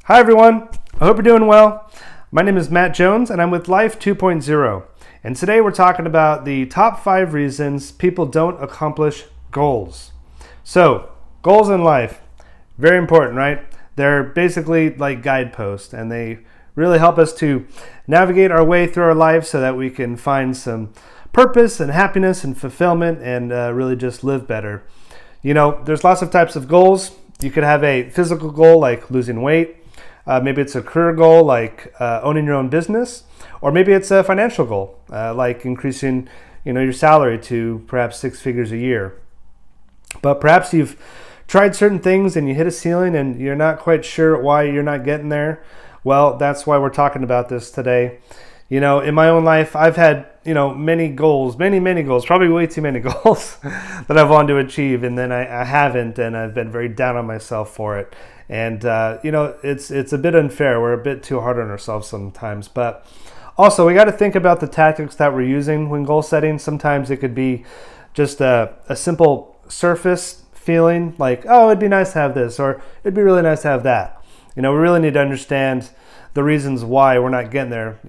Hi everyone, I hope you're doing well. My name is Matt Jones and I'm with Life 2.0. And today we're talking about the top 5 reasons people don't accomplish goals. So, goals in life, very important, right? They're basically like guideposts and they really help us to navigate our way through our life so that we can find some purpose and happiness and fulfillment and really just live better. You know, there's lots of types of goals. You could have a physical goal like losing weight. Maybe it's a career goal like owning your own business, or maybe it's a financial goal like increasing, your salary to perhaps 6 figures a year. But perhaps you've tried certain things and you hit a ceiling and you're not quite sure why you're not getting there. Well, that's why we're talking about this today. In my own life, I've had many goals, many goals, probably way too many goals that I've wanted to achieve, and then I haven't, and I've been very down on myself for it. And it's a bit unfair. We're a bit too hard on ourselves sometimes. But also, we got to think about the tactics that we're using when goal setting. Sometimes it could be just a simple surface feeling, like, oh, it'd be nice to have this, or it'd be really nice to have that. We really need to understand the reasons why we're not getting there.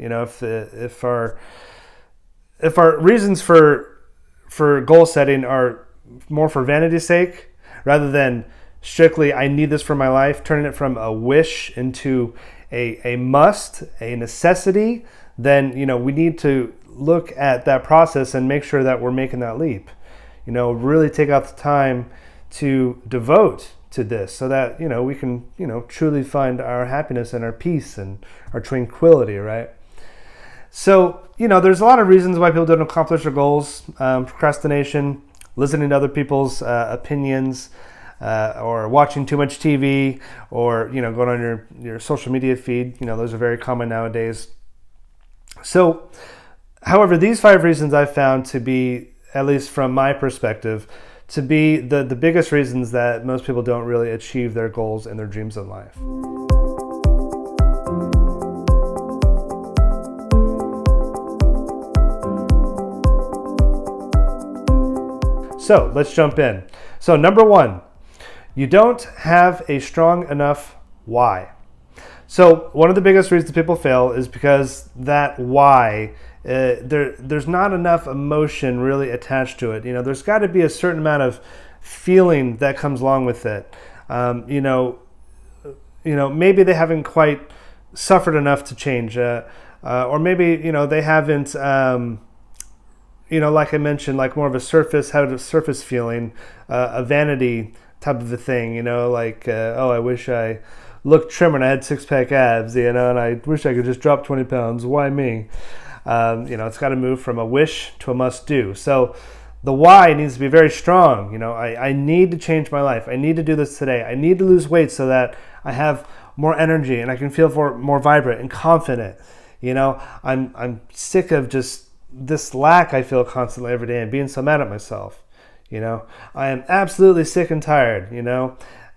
If our reasons for goal setting are more for vanity's sake rather than strictly I need this for my life, turning it from a wish into a must, a necessity, then we need to look at that process and make sure that we're making that leap. Really take out the time to devote to this so that we can truly find our happiness and our peace and our tranquility, right? So there's a lot of reasons why people don't accomplish their goals. Procrastination, listening to other people's opinions, or watching too much TV, or going on your social media feed. Those are very common nowadays. So, however, these 5 reasons I've found to be, at least from my perspective, to be the biggest reasons that most people don't really achieve their goals and their dreams in life. So let's jump in. So number 1, you don't have a strong enough why. So one of the biggest reasons people fail is because that why, there's not enough emotion really attached to it. There's got to be a certain amount of feeling that comes along with it. Maybe they haven't quite suffered enough to change, or maybe they haven't. Like I mentioned, like more of a surface feeling, a vanity type of a thing, I wish I looked trimmer and I had 6-pack abs, and I wish I could just drop 20 pounds. Why me? It's got to move from a wish to a must do. So the why needs to be very strong. I need to change my life. I need to do this today. I need to lose weight so that I have more energy and I can feel more vibrant and confident. I'm sick of just this lack I feel constantly every day and being so mad at myself. I am absolutely sick and tired.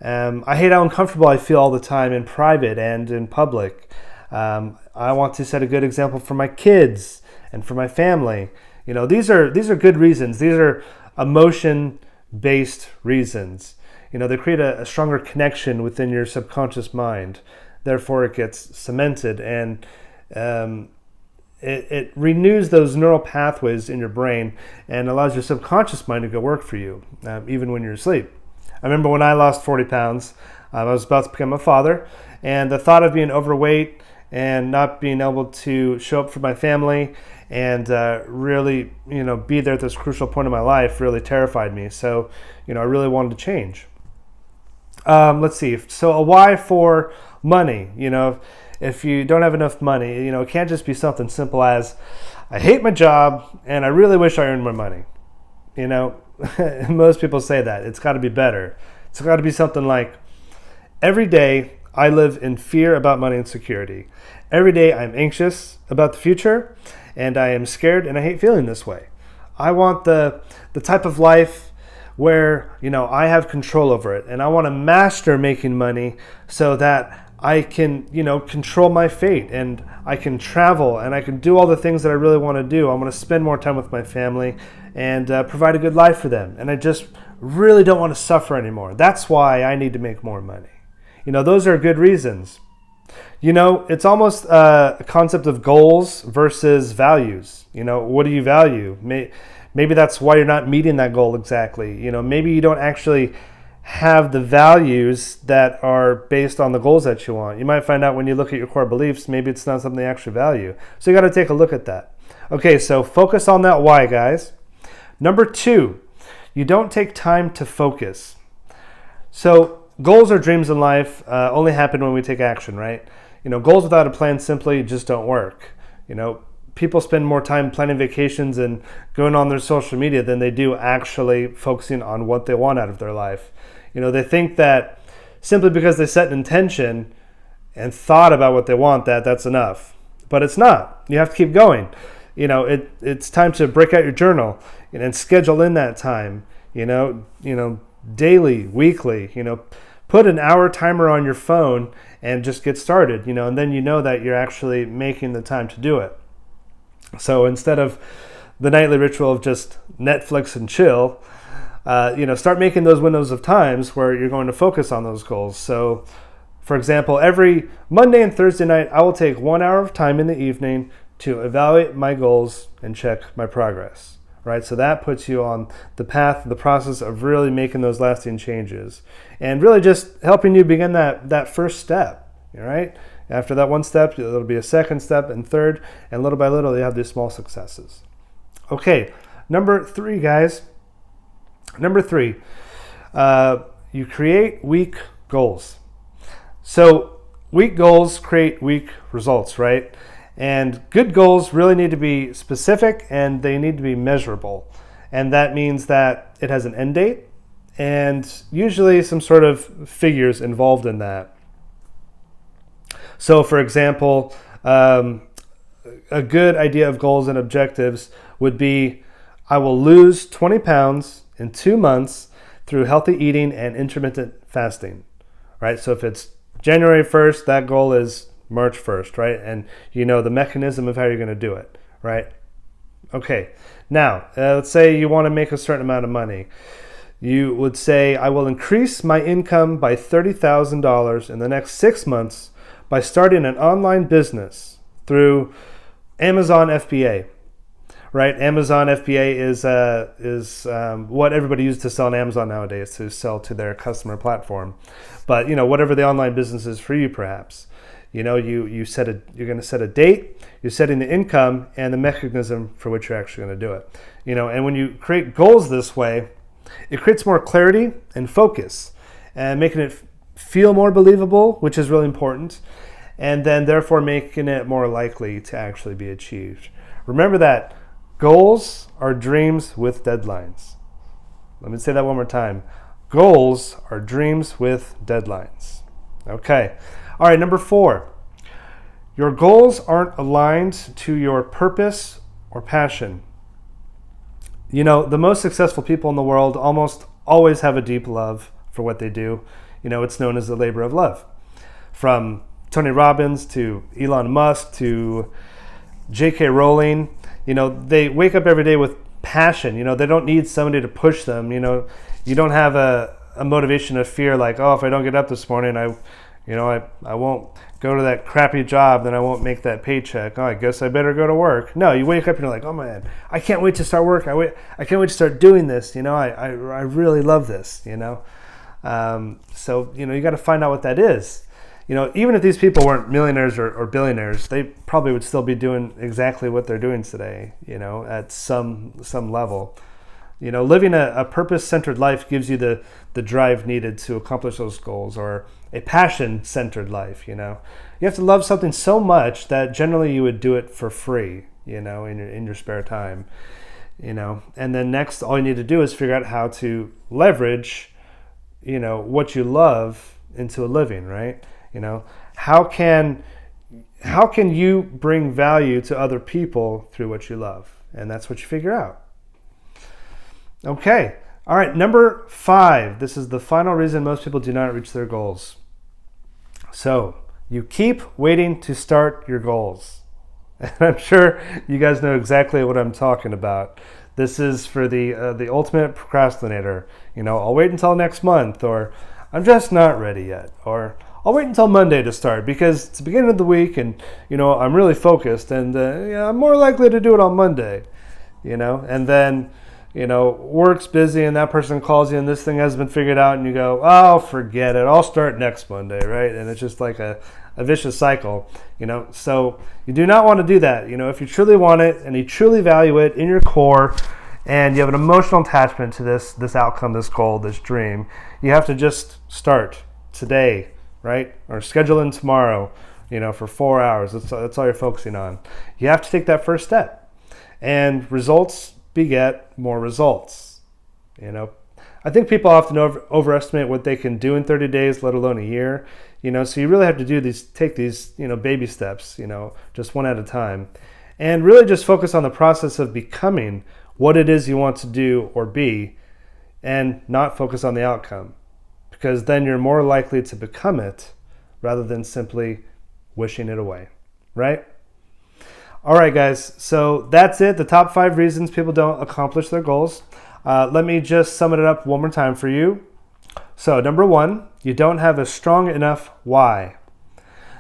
I hate how uncomfortable I feel all the time in private and in public. I want to set a good example for my kids and for my family. These are good reasons. These are emotion-based reasons. They create a stronger connection within your subconscious mind. Therefore, it gets cemented and it renews those neural pathways in your brain and allows your subconscious mind to go work for you, even when you're asleep. I remember when I lost 40 pounds, I was about to become a father, and the thought of being overweight and not being able to show up for my family and really, be there at this crucial point in my life really terrified me. So, I really wanted to change. Let's see. So a why for money, if you don't have enough money, it can't just be something simple as, I hate my job and I really wish I earned more money. Most people say that. It's got to be better. It's got to be something like, every day I live in fear about money insecurity. Every day I'm anxious about the future and I am scared and I hate feeling this way. I want the type of life where, I have control over it, and I want to master making money so that I can, control my fate, and I can travel, and I can do all the things that I really want to do. I want to spend more time with my family and provide a good life for them. And I just really don't want to suffer anymore. That's why I need to make more money. Those are good reasons. It's almost a concept of goals versus values. What do you value? Maybe that's why you're not meeting that goal exactly. Maybe you don't actually have the values that are based on the goals that you want. You might find out when you look at your core beliefs, maybe it's not something you actually value. So you got to take a look at that. Okay, so focus on that why, guys. Number 2, you don't take time to focus. So goals or dreams in life only happen when we take action, right? Goals without a plan simply just don't work. People spend more time planning vacations and going on their social media than they do actually focusing on what they want out of their life. They think that simply because they set an intention and thought about what they want, that's enough. But it's not. You have to keep going. It's time to break out your journal and schedule in that time, daily, weekly, put an hour timer on your phone and just get started, and then that you're actually making the time to do it. So instead of the nightly ritual of just Netflix and chill, start making those windows of times where you're going to focus on those goals. So, for example, every Monday and Thursday night, I will take 1 hour of time in the evening to evaluate my goals and check my progress, right? So that puts you on the path, the process of really making those lasting changes and really just helping you begin that first step, right? After that one step, there'll be a second step and third, and little by little, you have these small successes. Okay, number 3, guys. Number 3, you create weak goals. So weak goals create weak results, right? And good goals really need to be specific and they need to be measurable. And that means that it has an end date and usually some sort of figures involved in that. So, for example, a good idea of goals and objectives would be, I will lose 20 pounds in 2 months through healthy eating and intermittent fasting, right? So if it's January 1st, that goal is March 1st, right? And the mechanism of how you're going to do it, right? Okay, now, let's say you want to make a certain amount of money. You would say, I will increase my income by $30,000 in the next 6 months by starting an online business through Amazon FBA, right? Amazon FBA is what everybody uses to sell on Amazon nowadays, to sell to their customer platform. But whatever the online business is for you, perhaps, you're going to set a date, you're setting the income and the mechanism for which you're actually going to do it. And when you create goals this way, it creates more clarity and focus, and making it feel more believable, which is really important, and then therefore making it more likely to actually be achieved. Remember that goals are dreams with deadlines. Let me say that one more time. Goals are dreams with deadlines. Okay. All right, number 4. Your goals aren't aligned to your purpose or passion. The most successful people in the world almost always have a deep love for what they do. It's known as the labor of love. From Tony Robbins to Elon Musk to J.K. Rowling, they wake up every day with passion. They don't need somebody to push them. You don't have a motivation of fear like, oh, if I don't get up this morning, I won't go to that crappy job, then I won't make that paycheck. Oh, I guess I better go to work. No, you wake up and you're like, oh man, I can't wait to start work. I can't wait to start doing this. I really love this. So you got to find out what that is. Even if these people weren't millionaires or billionaires, they probably would still be doing exactly what they're doing today. At some level. Living a purpose-centered life gives you the drive needed to accomplish those goals, or a passion-centered life, You have to love something so much that generally you would do it for free, in your spare time, And then next, all you need to do is figure out how to leverage, what you love into a living, right? How can you bring value to other people through what you love? And that's what you figure out. Okay. All right. Number 5. This is the final reason most people do not reach their goals. So you keep waiting to start your goals. And I'm sure you guys know exactly what I'm talking about. This is for the ultimate procrastinator. I'll wait until next month, or I'm just not ready yet, or I'll wait until Monday to start because it's the beginning of the week and, I'm really focused and I'm more likely to do it on Monday, and then, work's busy and that person calls you and this thing hasn't been figured out and you go, oh, forget it. I'll start next Monday, right? And it's just like a vicious cycle, So you do not want to do that. If you truly want it and you truly value it in your core and you have an emotional attachment to this outcome, this goal, this dream, you have to just start today, right? Or schedule in tomorrow, for 4 hours. That's all you're focusing on. You have to take that first step. And results beget more results. I think people often overestimate what they can do in 30 days, let alone a year. So you really have to take these, baby steps, just one at a time. And really just focus on the process of becoming what it is you want to do or be, and not focus on the outcome. Because then you're more likely to become it rather than simply wishing it away, right? All right, guys, so that's it. The top 5 reasons people don't accomplish their goals. Let me just sum it up one more time for you. So number 1, you don't have a strong enough why.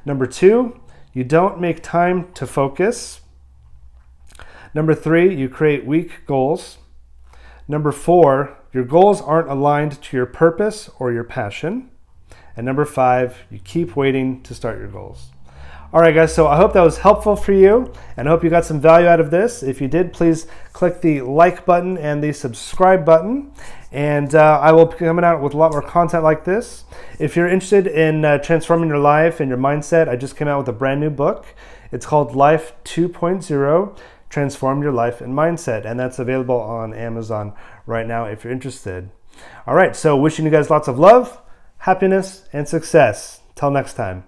Number 2, you don't make time to focus. Number 3, you create weak goals. Number 4, your goals aren't aligned to your purpose or your passion. And number 5, you keep waiting to start your goals. All right, guys, so I hope that was helpful for you, and I hope you got some value out of this. If you did, please click the like button and the subscribe button, and I will be coming out with a lot more content like this. If you're interested in transforming your life and your mindset, I just came out with a brand new book. It's called Life 2.0, Transform Your Life and Mindset, and that's available on Amazon right now if you're interested. All right, so wishing you guys lots of love, happiness, and success. Till next time.